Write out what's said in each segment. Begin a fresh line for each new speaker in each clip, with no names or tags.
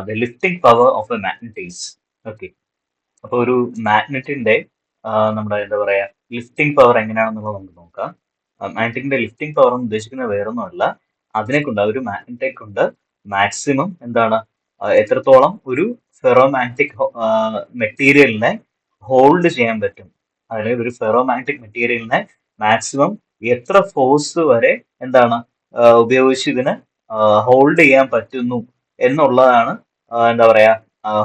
The lifting power of A magnet is. Okay, അപ്പൊ ഒരു മാഗ്നറ്റിന്റെ നമ്മുടെ എന്താ പറയാ ലിഫ്റ്റിംഗ് പവർ എങ്ങനെയാണെന്നുള്ളത് നമുക്ക് നോക്കാം. മാഗ്നറ്റിന്റെ ലിഫ്റ്റിംഗ് പവർ എന്ന് ഉദ്ദേശിക്കുന്നത് വേറൊന്നുമല്ല, അതിനെ കൊണ്ട് ഒരു മാഗ്നറ്റെ കൊണ്ട് മാക്സിമം എന്താണ് എത്രത്തോളം ഒരു ഫെറോ മാഗ്നറ്റിക് മെറ്റീരിയലിനെ ഹോൾഡ് ചെയ്യാൻ പറ്റും, അതായത് ഒരു ഫെറോ മാഗ്നറ്റിക് മെറ്റീരിയലിനെ മാക്സിമം എത്ര ഫോഴ്സ് വരെ എന്താണ് ഉപയോഗിച്ച് ഇതിനെ ഹോൾഡ് ചെയ്യാൻ പറ്റുന്നു എന്നുള്ളതാണ് എന്താ പറയാ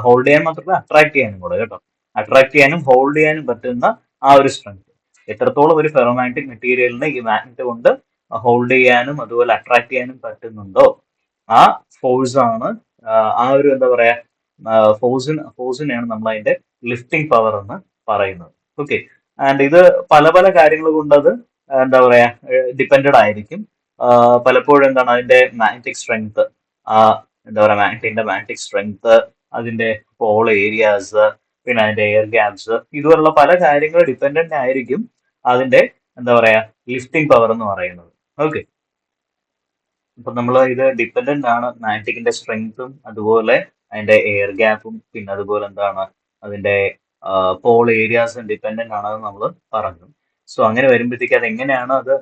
ഹോൾഡ് ചെയ്യാൻ മാത്രമല്ല അട്രാക്ട് ചെയ്യാനും കൂടെ കേട്ടോ. അട്രാക്ട് ചെയ്യാനും ഹോൾഡ് ചെയ്യാനും പറ്റുന്ന ആ ഒരു സ്ട്രെങ്ത് എത്രത്തോളം ഒരു ഫെറോമാഗ്നറ്റിക് മെറ്റീരിയലിനെ ഈ മാഗ്നറ്റ് കൊണ്ട് ഹോൾഡ് ചെയ്യാനും അതുപോലെ അട്രാക്ട് ചെയ്യാനും പറ്റുന്നുണ്ടോ, ആ ഫോഴ്സ് ആണ് ആ ഒരു എന്താ പറയാ ഫോഴ്സിനെയാണ് നമ്മൾ അതിന്റെ ലിഫ്റ്റിംഗ് പവർ എന്ന് പറയുന്നത്. ഓക്കെ, ആൻഡ് ഇത് പല പല കാര്യങ്ങൾ കൊണ്ട് അത് എന്താ പറയാ ഡിപ്പെൻഡഡ് ആയിരിക്കും. പലപ്പോഴും എന്താണ് അതിന്റെ മാഗ്നറ്റിക് സ്ട്രെങ്ത്, ആ എന്താ പറയാ മാഗ്നറ്റിക് സ്ട്രെങ്ത്, അതിന്റെ പോൾ ഏരിയാസ്, പിന്നെ അതിന്റെ എയർ ഗ്യാപ്സ്, ഇതുപോലുള്ള പല കാര്യങ്ങൾ ഡിപ്പെൻഡന്റ് ആയിരിക്കും അതിന്റെ എന്താ പറയാ ലിഫ്റ്റിംഗ് പവർ എന്ന് പറയുന്നത്. ഓക്കെ, ഇപ്പൊ നമ്മൾ ഇത് ഡിപ്പെൻഡന്റ് ആണ് മാഗ്നറ്റിക്കിന്റെ സ്ട്രെങ്ത്തും അതുപോലെ അതിന്റെ എയർ ഗ്യാപ്പും പിന്നെ അതുപോലെ എന്താണ് അതിന്റെ പോൾ ഏരിയാസും ഡിപ്പെൻഡന്റ് ആണെന്ന് നമ്മൾ പറഞ്ഞു. സോ അങ്ങനെ വരുമ്പോഴത്തേക്ക് അത് എങ്ങനെയാണ് അത്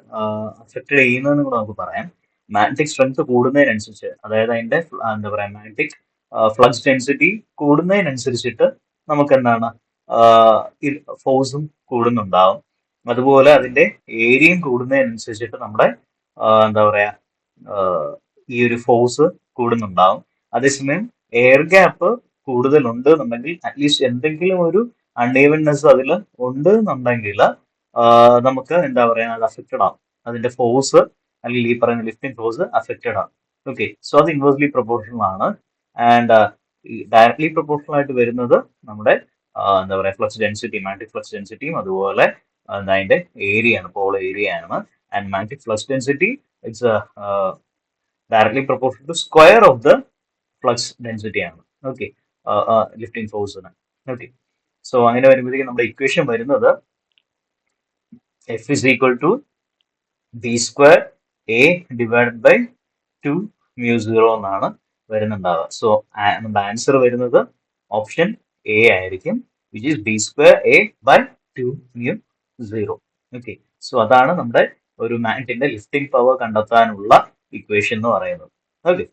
അഫക്ട് ചെയ്യുന്നതെന്ന് കൂടെ നമുക്ക് പറയാം. മാഗ്നറ്റിക് സ്ട്രെങ്ത് കൂടുന്നതിനനുസരിച്ച്, അതായത് അതിന്റെ എന്താ പറയാ മാഗ്നറ്റിക് ഫ്ലക്സ് ഡെൻസിറ്റി കൂടുന്നതിനനുസരിച്ചിട്ട് നമുക്ക് എന്താണ് ഫോഴ്സും കൂടുന്നുണ്ടാവും. അതുപോലെ അതിന്റെ ഏരിയയും കൂടുന്നതിനനുസരിച്ചിട്ട് നമ്മുടെ എന്താ പറയാ ഈ ഒരു ഫോഴ്സ് കൂടുന്നുണ്ടാവും. അതേസമയം എയർ ഗ്യാപ്പ് കൂടുതലുണ്ട് എന്നുണ്ടെങ്കിൽ, അറ്റ്ലീസ്റ്റ് എന്തെങ്കിലും ഒരു അൺഈവൻനെസ് അതിൽ ഉണ്ട് എന്നുണ്ടെങ്കിൽ നമുക്ക് എന്താ പറയാ അത് അഫക്റ്റഡ് ആവും, അതിന്റെ ഫോഴ്സ് അല്ലെങ്കിൽ ഈ പറയുന്ന ലിഫ്റ്റിംഗ് ഫോഴ്സ് അഫക്റ്റഡ് ആവും. ഓക്കെ, സോ അത് ഇൻവേഴ്സ്ലി പ്രൊപ്പോർഷണൽ ആണ്. ആൻഡ് ഡയറക്ട്ലി പ്രൊപ്പോർഷണൽ ആയിട്ട് വരുന്നത് നമ്മുടെ എന്താ പറയാ ഫ്ലക്സ് ഡെൻസിറ്റി, മാഗ്നറ്റിക് ഫ്ലക്സ് ഡെൻസിറ്റിയും അതുപോലെ അതിന്റെ ഏരിയ ആണ്, പോൾ ഏരിയ ആണ്. And magnetic flux density it's directly proportional to square of the flux density ആണ്. ഓക്കെ, ലിഫ്റ്റിംഗ് ഫോഴ്സിന്. ഓക്കെ, സോ അങ്ങനെ വരുമ്പോഴത്തേക്കും നമ്മുടെ ഇക്വേഷൻ വരുന്നത് F is equal to b square a divided by 2 mu 0 എന്നാണ് വരുന്നുണ്ടാവുക. So നമ്മുടെ answer വരുന്നത് ഓപ്ഷൻ എ ആയിരിക്കും, which is b square a by 2 mu 0. Okay, so അതാണ് നമ്മുടെ ഒരു മാഗ്നറ്റിന്റെ ലിഫ്റ്റിംഗ് പവർ കണ്ടെത്താനുള്ള ഇക്വേഷൻ എന്ന് പറയുന്നത്. ഓക്കെ.